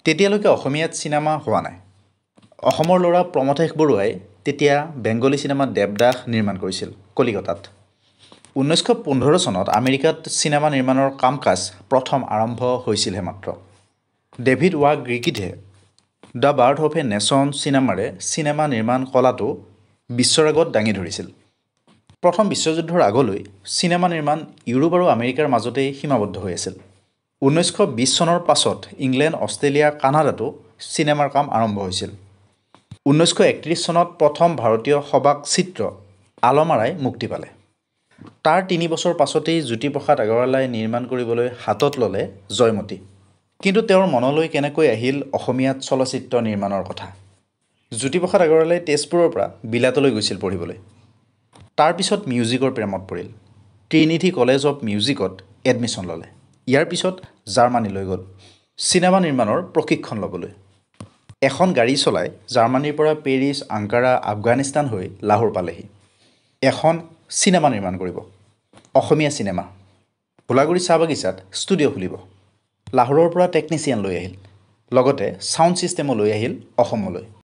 তেতিয়ালৈকে অসমীয়াত চিনেমা হোৱা নাই। অসমৰ ল'ৰা প্ৰমথেশ বৰুৱাই তেতিয়া বেংগলী চিনেমা দেৱদাস নিৰ্মাণ কৰিছিল কলিকতাত। 1915 চনত আমেৰিকাত চিনেমা নিৰ্মাণৰ কাম কাজ প্ৰথম আৰম্ভ হৈছিলহে মাত্ৰ। ডেভিড ৱাগ ৰিকিথে the birth of a nation চিনেমাৰে চিনেমা নিৰ্মাণ কলাটো বিশ্বৰ আগত দাঙি ধৰিছিল। প্ৰথম বিশ্বযুদ্ধৰ আগলৈ চিনেমা নিৰ্মাণ ইউৰোপ আৰু আমেৰিকাৰ মাজতেই সীমাবদ্ধ হৈ আছিল। 1920 চনৰ পাছত ইংলেণ্ড, অষ্ট্ৰেলিয়া, কানাডাতো চিনেমাৰ কাম আৰম্ভ হৈছিল। 1931 চনত প্ৰথম ভাৰতীয় সবাক চিত্ৰ আলমাৰাই মুক্তি পালে। তাৰ 3 বছৰ পাছতেই জ্যোতিপ্ৰসাদ আগৰৱালাই নিৰ্মাণ কৰিবলৈ হাতত ল'লে জয়মতী। কিন্তু তেওঁৰ মনলৈ কেনেকৈ আহিল অসমীয়াত চলচ্চিত্ৰ নিৰ্মাণৰ কথা। জ্যোতিপ্ৰসাদ আগৰৱালাই তেজপুৰৰ পৰা বিলাতলৈ গৈছিল পঢ়িবলৈ। তাৰ পিছত মিউজিকৰ প্ৰেমত পৰিল। ট্ৰিনিটি কলেজ অৱ মিউজিকত এডমিশ্যন ল'লে। ইয়াৰ পিছত জাৰ্মানীলৈ গ'ল চিনেমা নিৰ্মাণৰ প্ৰশিক্ষণ ল'বলৈ। এখন গাড়ী চলাই জাৰ্মানীৰ পৰা পেৰিছ, আংকাৰা, আফগানিস্তান হৈ লাহোৰ পালেহি। এখন চিনেমা নিৰ্মাণ কৰিব, অসমীয়া চিনেমা। ভোলাগুৰি চাহ বাগিচাত ষ্টুডিঅ' খুলিব। লাহোৰৰ পৰা টেকনিচিয়ান লৈ আহিল, লগতে ছাউণ্ড ছিষ্টেমো লৈ আহিল অসমলৈ।